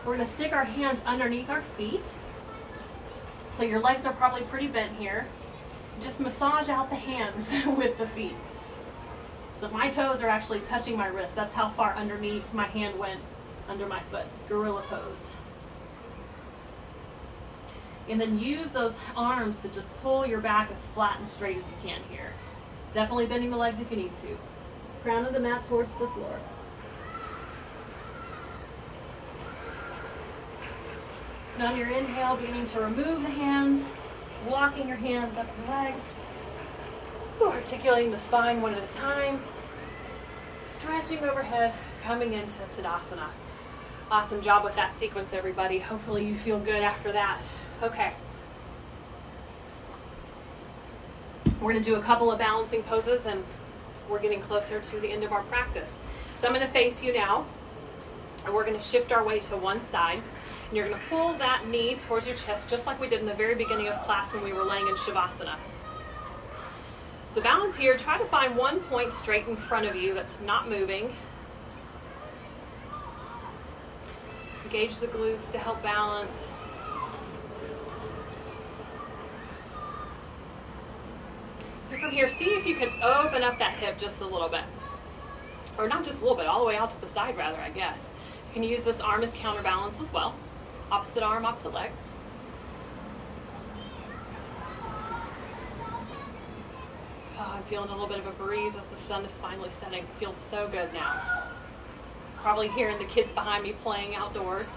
We're going to stick our hands underneath our feet. So your legs are probably pretty bent here. Just massage out the hands with the feet. So my toes are actually touching my wrist. That's how far underneath my hand went under my foot. Gorilla pose. And then use those arms to just pull your back as flat and straight as you can here. Definitely bending the legs if you need to. Crown of the mat towards the floor. And on your inhale, beginning to remove the hands, walking your hands up your legs, articulating the spine one at a time, stretching overhead, coming into Tadasana. Awesome job with that sequence, everybody. Hopefully you feel good after that. Okay. We're going to do a couple of balancing poses, and we're getting closer to the end of our practice. So I'm going to face you now, and we're going to shift our way to one side. And you're going to pull that knee towards your chest, just like we did in the very beginning of class when we were laying in Shavasana. So balance here. Try to find one point straight in front of you that's not moving. Engage the glutes to help balance. And from here, see if you can open up that hip just a little bit. Or not just a little bit, all the way out to the side rather, I guess. You can use this arm as counterbalance as well. Opposite arm, opposite leg. Oh, I'm feeling a little bit of a breeze as the sun is finally setting. It feels so good now. Probably hearing the kids behind me playing outdoors.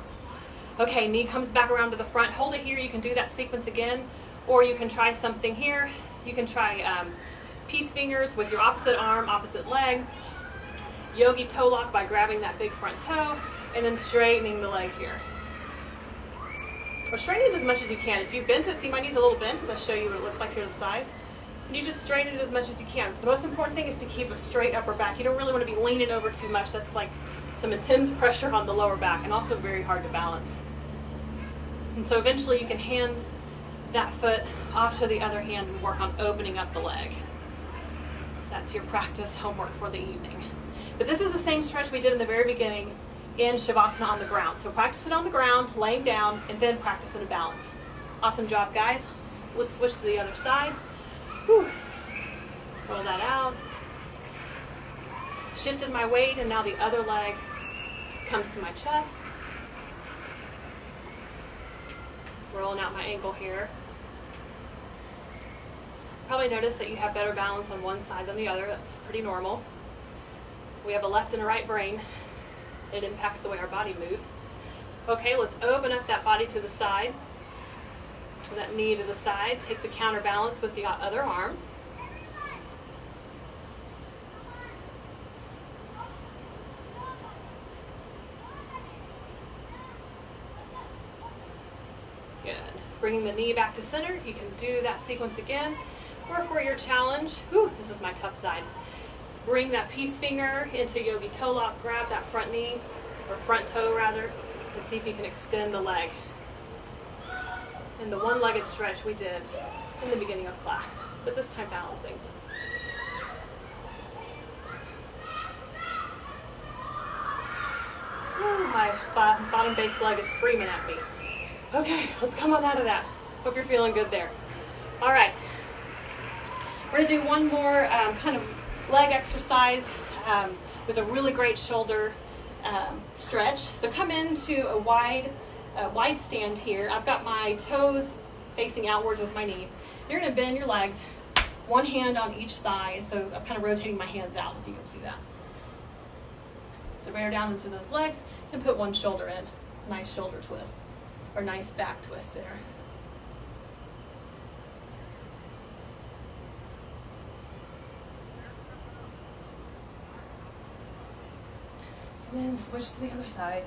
Okay, knee comes back around to the front. Hold it here. You can do that sequence again. Or you can try something here. You can try peace fingers with your opposite arm, opposite leg. Yogi toe lock by grabbing that big front toe. And then straightening the leg here. Or straighten it as much as you can. If you bent it, see my knee's a little bent as I show you what it looks like here to the side. And you just straighten it as much as you can. The most important thing is to keep a straight upper back. You don't really want to be leaning over too much. That's like some intense pressure on the lower back and also very hard to balance. And so eventually you can hand that foot off to the other hand and work on opening up the leg. So that's your practice homework for the evening. But this is the same stretch we did in the very beginning in Shavasana on the ground. So practice it on the ground, laying down, and then practice it in balance. Awesome job, guys. Let's switch to the other side. Whew. Roll that out. Shifted my weight, and now the other leg comes to my chest. Rolling out my ankle here. Probably notice that you have better balance on one side than the other. That's pretty normal. We have a left and a right brain. It impacts the way our body moves. Okay, let's open up that body to the side. That knee to the side. Take the counterbalance with the other arm. Good. Bringing the knee back to center. You can do that sequence again. Or for your challenge, this is my tough side. Bring that peace finger into yogi toe lock. Grab that front knee, or front toe rather, and see if you can extend the leg. And the one-legged stretch we did in the beginning of class, but this time balancing. my bottom base leg is screaming at me. Okay, let's come on out of that. Hope you're feeling good there. All right, we're gonna do one more kind of leg exercise with a really great shoulder stretch. So come into a wide stand here. I've got my toes facing outwards with my knee. You're gonna bend your legs, one hand on each thigh, and so I'm kind of rotating my hands out, if you can see that. So bear down into those legs and put one shoulder in. Nice shoulder twist, or nice back twist there. And then switch to the other side.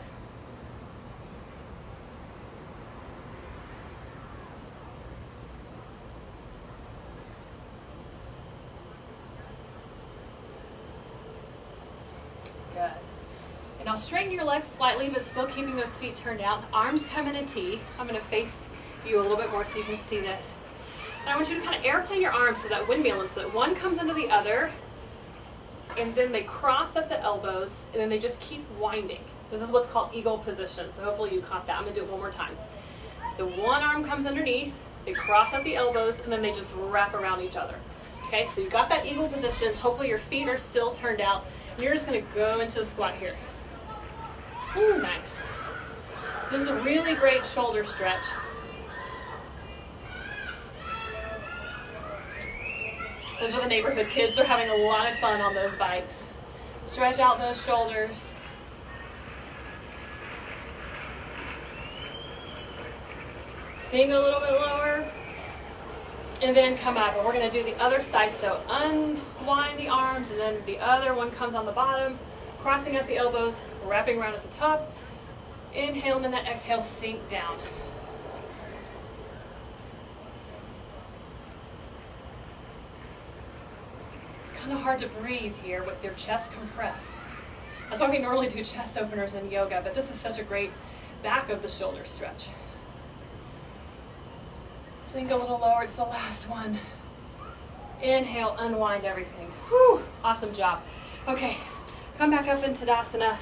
Good. And now straighten your legs slightly, but still keeping those feet turned out. Arms come in a T. I'm going to face you a little bit more so you can see this. And I want you to kind of airplane your arms so that windmill them, so that one comes into the other, and then they cross at the elbows, and then they just keep winding. This is what's called eagle position, so hopefully you caught that. I'm going to do it one more time. So one arm comes underneath, they cross at the elbows, and then they just wrap around each other. Okay, so you've got that eagle position. Hopefully your feet are still turned out, and you're just going to go into a squat here. Ooh, nice. So this is a really great shoulder stretch. Those are the neighborhood kids. They're having a lot of fun on those bikes. Stretch out those shoulders. Sink a little bit lower. And then come up. And we're going to do the other side. So unwind the arms, and then the other one comes on the bottom, crossing at the elbows, wrapping around at the top. Inhale, and then that exhale, sink down. Kind of hard to breathe here with your chest compressed. That's why we normally do chest openers in yoga, but this is such a great back of the shoulder stretch. Sink a little lower, it's the last one. Inhale, unwind everything. Whew, awesome job. Okay, come back up in Tadasana,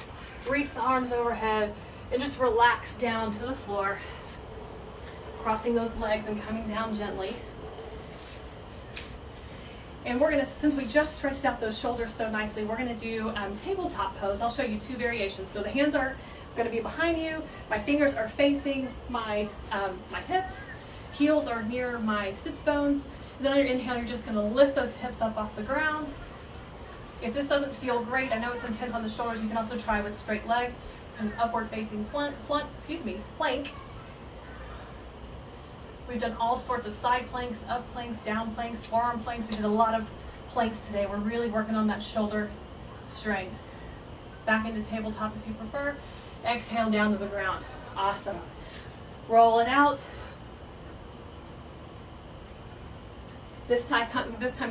reach the arms overhead, and just relax down to the floor, crossing those legs and coming down gently. And we're gonna, since we just stretched out those shoulders so nicely, we're gonna do tabletop pose. I'll show you two variations. So the hands are gonna be behind you, my fingers are facing my hips, heels are near my sits bones. And then on your inhale, you're just gonna lift those hips up off the ground. If this doesn't feel great, I know it's intense on the shoulders, you can also try with straight leg, an upward facing plank. We've done all sorts of side planks, up planks, down planks, forearm planks. We did a lot of planks today. We're really working on that shoulder strength. Back into tabletop if you prefer. Exhale down to the ground. Awesome. Roll it out. This time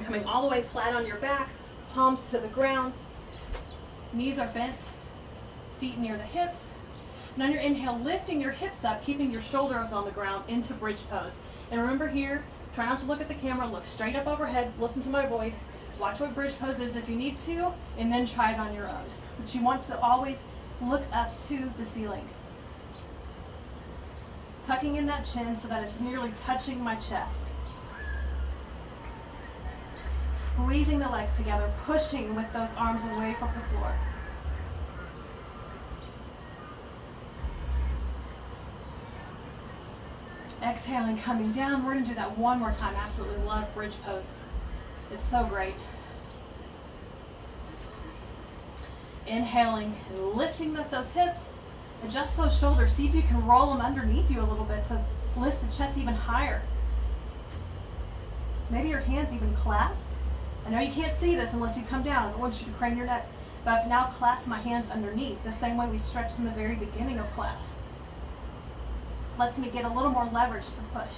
coming all the way flat on your back, palms to the ground. Knees are bent, feet near the hips. And on your inhale, lifting your hips up, keeping your shoulders on the ground into bridge pose. And remember here, try not to look at the camera, look straight up overhead, listen to my voice, watch what bridge pose is if you need to, and then try it on your own. But you want to always look up to the ceiling. Tucking in that chin so that it's nearly touching my chest. Squeezing the legs together, pushing with those arms away from the floor. Exhaling, coming down. We're going to do that one more time. Absolutely love bridge pose. It's so great. Inhaling and lifting with those hips. Adjust those shoulders. See if you can roll them underneath you a little bit to lift the chest even higher. Maybe your hands even clasp. I know you can't see this unless you come down. I don't want you to crane your neck. But I've now clasped my hands underneath, the same way we stretched in the very beginning of class. Lets me get a little more leverage to push.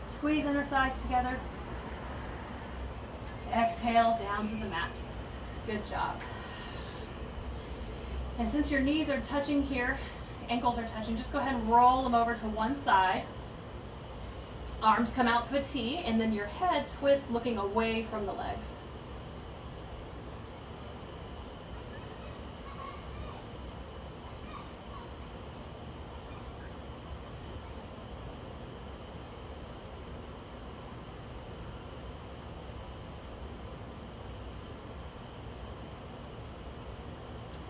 Squeeze inner thighs together. Exhale down to the mat. Good job. And since your knees are touching here, ankles are touching, just go ahead and roll them over to one side. Arms come out to a T, and then your head twists looking away from the legs.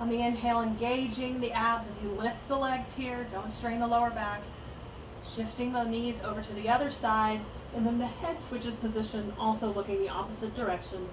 On the inhale, engaging the abs as you lift the legs here. Don't strain the lower back. Shifting the knees over to the other side, and then the head switches position, also looking the opposite direction.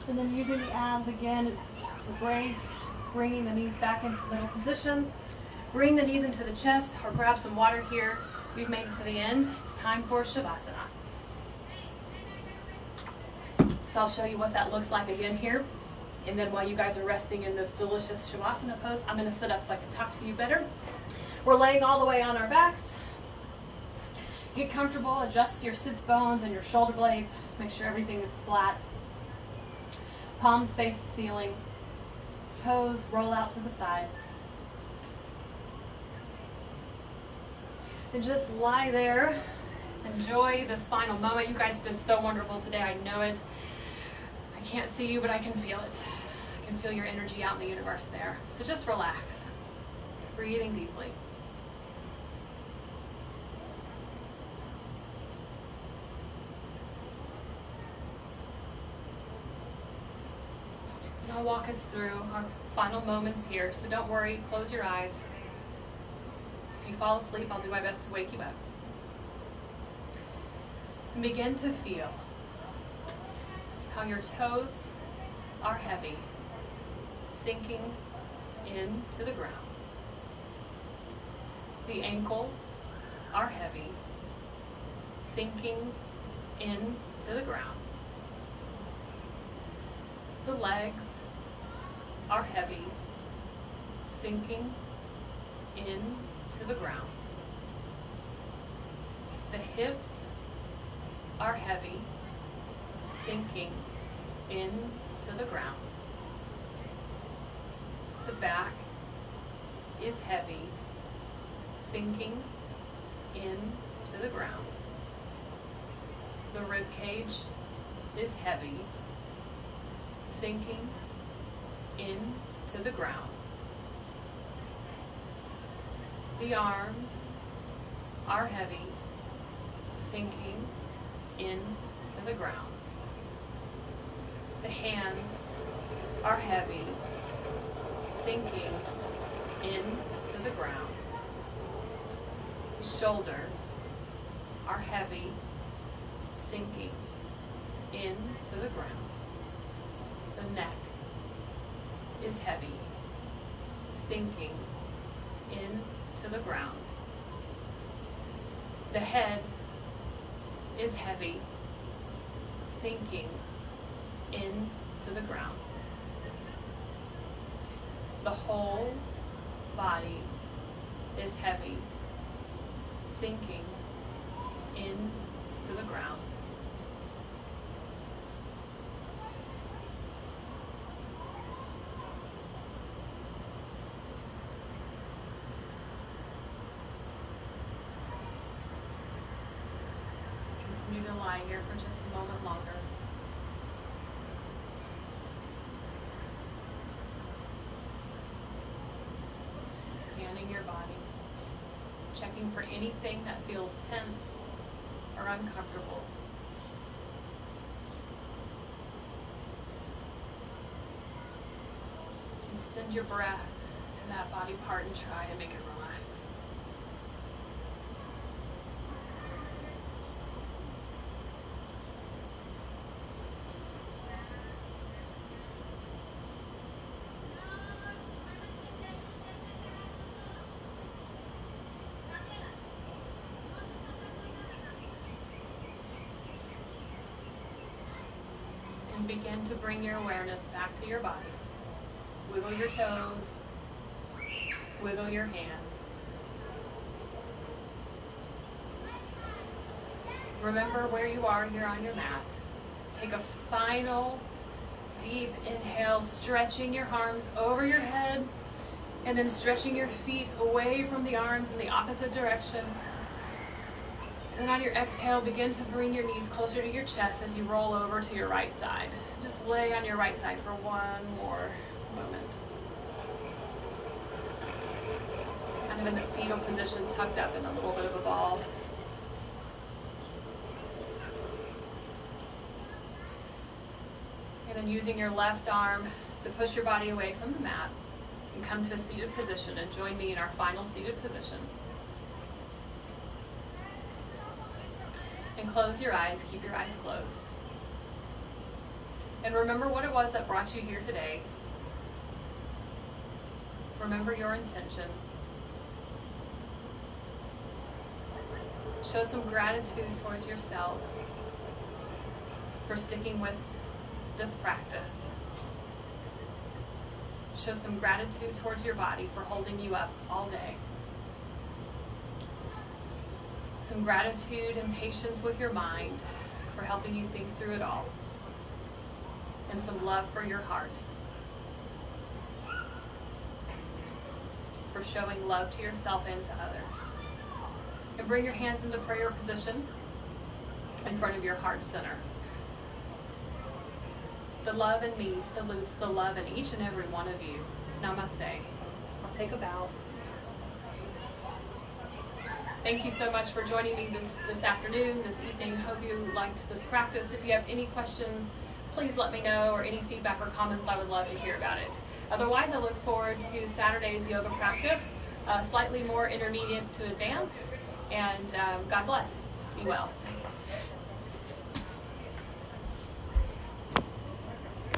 And then using the abs again to brace, bringing the knees back into middle position. Bring the knees into the chest or grab some water here. We've made it to the end. It's time for Shavasana. So I'll show you what that looks like again here. And then while you guys are resting in this delicious Shavasana pose, I'm going to sit up so I can talk to you better. We're laying all the way on our backs. Get comfortable, adjust your sits bones and your shoulder blades. Make sure everything is flat. Palms face the ceiling. Toes roll out to the side. And just lie there. Enjoy this final moment. You guys did so wonderful today. I know it. I can't see you, but I can feel it. I can feel your energy out in the universe there. So just relax. Breathing deeply. I'll walk us through our final moments here, so don't worry, close your eyes. If you fall asleep, I'll do my best to wake you up. And begin to feel how your toes are heavy, sinking into the ground. The ankles are heavy, sinking into the ground. The legs are heavy, sinking into the ground. The hips are heavy, sinking into the ground. The back is heavy, sinking into the ground. The rib cage is heavy, sinking into the ground. The arms are heavy, sinking into the ground. The hands are heavy, sinking into the ground. The shoulders are heavy, sinking into the ground. The neck is heavy, sinking into the ground. The head is heavy, sinking into the ground. The whole body is heavy, sinking into the ground. Continue to lie here for just a moment longer. Scanning your body, checking for anything that feels tense or uncomfortable. And send your breath to that body part and try to make it relax. And begin to bring your awareness back to your body. Wiggle your toes, wiggle your hands. Remember where you are here on your mat. Take a final deep inhale, stretching your arms over your head, and then stretching your feet away from the arms in the opposite direction. And then on your exhale, begin to bring your knees closer to your chest as you roll over to your right side. Just lay on your right side for one more moment. Kind of in the fetal position, tucked up in a little bit of a ball. And then using your left arm to push your body away from the mat and come to a seated position, and join me in our final seated position. And close your eyes, keep your eyes closed. And remember what it was that brought you here today. Remember your intention. Show some gratitude towards yourself for sticking with this practice. Show some gratitude towards your body for holding you up all day. Some gratitude and patience with your mind for helping you think through it all. And some love for your heart, for showing love to yourself and to others. And bring your hands into prayer position in front of your heart center. The love in me salutes the love in each and every one of you. Namaste. I'll take a bow. Thank you so much for joining me this afternoon, this evening. Hope you liked this practice. If you have any questions, please let me know, or any feedback or comments. I would love to hear about it. Otherwise, I look forward to Saturday's yoga practice, slightly more intermediate to advanced, and God bless. Be well.